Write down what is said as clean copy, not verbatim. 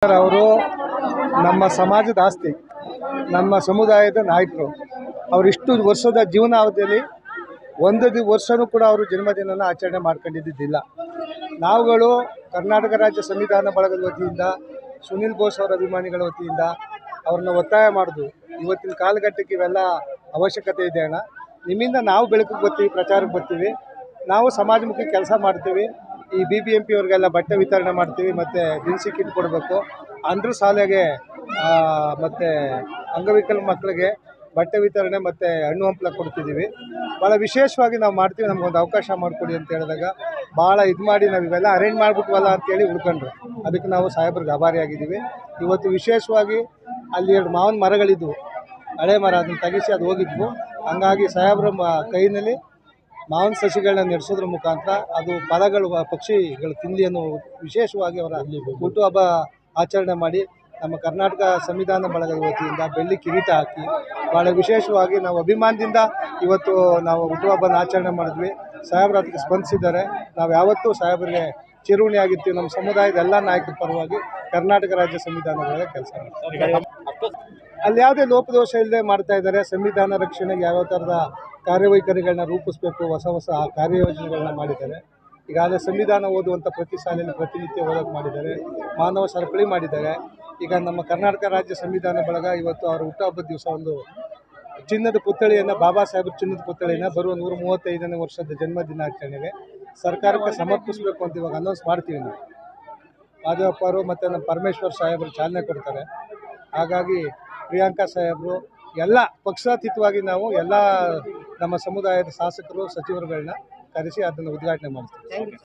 ಅವರು ನಮ್ಮ ಸಮಾಜದ ಆಸ್ತಿ, ನಮ್ಮ ಸಮುದಾಯದ ನಾಯಕರು. ಅವರಿಷ್ಟು ವರ್ಷದ ಜೀವನಾವಧಿಯಲ್ಲಿ ಒಂದು ವರ್ಷವೂ ಕೂಡ ಅವರು ಜನ್ಮದಿನನ ಆಚರಣೆ ಮಾಡ್ಕೊಂಡಿದ್ದಿಲ್ಲ. ನಾವುಗಳು ಕರ್ನಾಟಕ ರಾಜ್ಯ ಸಂವಿಧಾನ ಬಳಗದ ವತಿಯಿಂದ, ಸುನಿಲ್ ಬೋಸ್ ಅವರ ಅಭಿಮಾನಿಗಳ ವತಿಯಿಂದ ಅವ್ರನ್ನ ಒತ್ತಾಯ ಮಾಡೋದು, ಇವತ್ತಿನ ಕಾಲಘಟ್ಟಕ್ಕೆ ಇವೆಲ್ಲ ಅವಶ್ಯಕತೆ ಇದೆ ಅಣ್ಣ, ನಿಮ್ಮಿಂದ ನಾವು ಬೆಳಕಿಗೆ ಬರ್ತೀವಿ, ಪ್ರಚಾರಕ್ಕೆ ಬರ್ತೀವಿ, ನಾವು ಸಮಾಜಮುಖಿ ಕೆಲಸ ಮಾಡ್ತೀವಿ. ಈ BBMP ಅವ್ರಿಗೆಲ್ಲ ಬಟ್ಟೆ ವಿತರಣೆ ಮಾಡ್ತೀವಿ, ಮತ್ತು ದಿನಸಿ ಕಿಟ್ ಕೊಡಬೇಕು, ಅಂದ್ರ ಶಾಲೆಗೆ ಮತ್ತು ಅಂಗವಿಕಲ ಮಕ್ಕಳಿಗೆ ಬಟ್ಟೆ ವಿತರಣೆ ಮತ್ತು ಹಣ್ಣು ಹಂಪಲ ಕೊಡ್ತಿದ್ದೀವಿ. ಭಾಳ ವಿಶೇಷವಾಗಿ ನಾವು ಮಾಡ್ತೀವಿ, ನಮಗೊಂದು ಅವಕಾಶ ಮಾಡಿಕೊಡಿ ಅಂತ ಹೇಳಿದಾಗ ಭಾಳ ಇದು ಮಾಡಿ ನಾವು ಇವೆಲ್ಲ ಅರೇಂಜ್ ಮಾಡಿಬಿಟ್ವಲ್ಲ ಅಂತೇಳಿ ಉಳ್ಕೊಂಡ್ರು. ಅದಕ್ಕೆ ನಾವು ಸಾಹೇಬ್ರಿಗೆ ಆಭಾರಿಯಾಗಿದ್ದೀವಿ. ಇವತ್ತು ವಿಶೇಷವಾಗಿ ಅಲ್ಲಿ 2 ಮಾವಿನ ಮರಗಳಿದ್ವು, ಹಳೆ ಮರ, ಅದನ್ನು ತೆಗಿಸಿ ಅದು ಹೋಗಿದ್ವು. ಹಂಗಾಗಿ ಸಾಹೇಬ್ರ ಕೈನಲ್ಲಿ ಮಾವಿನ ಸಸಿಗಳನ್ನ ನಡೆಸೋದ್ರ ಮುಖಾಂತರ ಅದು ಫಲಗಳು ಪಕ್ಷಿಗಳು ತಿನ್ನಲಿ ಅನ್ನೋ ವಿಶೇಷವಾಗಿ ಅವರ ಹುಟ್ಟುಹಬ್ಬ ಆಚರಣೆ ಮಾಡಿ, ನಮ್ಮ ಕರ್ನಾಟಕ ಸಂವಿಧಾನ ಬಳಗದ ವತಿಯಿಂದ ಬೆಳ್ಳಿ ಕಿರೀಟ ಹಾಕಿ ಭಾಳ ವಿಶೇಷವಾಗಿ ನಾವು ಅಭಿಮಾನದಿಂದ ಇವತ್ತು ನಾವು ಹುಟ್ಟುಹಬ್ಬನ ಆಚರಣೆ ಮಾಡಿದ್ವಿ. ಸಾಹೇಬ್ರು ಅದಕ್ಕೆ ಸ್ಪಂದಿಸಿದ್ದಾರೆ. ನಾವು ಯಾವತ್ತೂ ಸಾಹೇಬರಿಗೆ ಚಿರುಣಿ ಆಗಿರ್ತೀವಿ. ನಮ್ಮ ಸಮುದಾಯದ ಎಲ್ಲ ನಾಯಕರ ಪರವಾಗಿ ಕರ್ನಾಟಕ ರಾಜ್ಯ ಸಂವಿಧಾನ ಬಳಗ ಕೆಲಸ ಮಾಡ್ತಾರೆ. ಅಲ್ಲಿ ಯಾವುದೇ ಲೋಪದೋಷ ಇಲ್ಲದೆ ಮಾಡ್ತಾ ಇದ್ದಾರೆ. ಸಂವಿಧಾನ ರಕ್ಷಣೆಗೆ ಯಾವ್ಯಾವ ಥರದ ಕಾರ್ಯವೈಖರಿಗಳನ್ನ ರೂಪಿಸಬೇಕು, ಹೊಸ ಕಾರ್ಯಯೋಜನೆಗಳನ್ನ ಮಾಡಿದ್ದಾರೆ. ಈಗಾಗಲೇ ಸಂವಿಧಾನ ಓದುವಂಥ ಪ್ರತಿ ಶಾಲೆಯಲ್ಲಿ ಪ್ರತಿನಿತ್ಯ ಓದೋಕ್ಕೆ ಮಾಡಿದ್ದಾರೆ, ಮಾನವ ಸರಪಳಿ ಮಾಡಿದ್ದಾರೆ. ಈಗ ನಮ್ಮ ಕರ್ನಾಟಕ ರಾಜ್ಯ ಸಂವಿಧಾನ ಬಳಗ ಇವತ್ತು ಅವರ ಹುಟ್ಟುಹಬ್ಬದ ದಿವಸ ಒಂದು ಚಿನ್ನದ ಪುತ್ಥಳಿಯನ್ನು, ಬಾಬಾ ಸಾಹೇಬ್ರ ಚಿನ್ನದ ಪುತ್ಥಳಿಯನ್ನು ಬರುವ 135ನೇ ವರ್ಷದ ಜನ್ಮ ದಿನಾಚರಣೆಗೆ ಸರ್ಕಾರಕ್ಕೆ ಸಮರ್ಪಿಸಬೇಕು ಅಂತ ಇವಾಗ ಅನೌನ್ಸ್ ಮಾಡ್ತೀವಿ. ನಾವು ಮಾದೇವಪ್ಪ ಅವರು ಮತ್ತು ನಮ್ಮ ಪರಮೇಶ್ವರ್ ಸಾಹೇಬರು ಚಾಲನೆ ಕೊಡ್ತಾರೆ. ಹಾಗಾಗಿ ಪ್ರಿಯಾಂಕಾ ಸಾಹೇಬರು ಎಲ್ಲ ಪಕ್ಷಾತೀತವಾಗಿ ನಾವು ಎಲ್ಲ ನಮ್ಮ ಸಮುದಾಯದ ಶಾಸಕರು, ಸಚಿವರುಗಳನ್ನ ಕರೆಸಿ ಅದನ್ನು ಉದ್ಘಾಟನೆ ಮಾಡ್ತೀವಿ.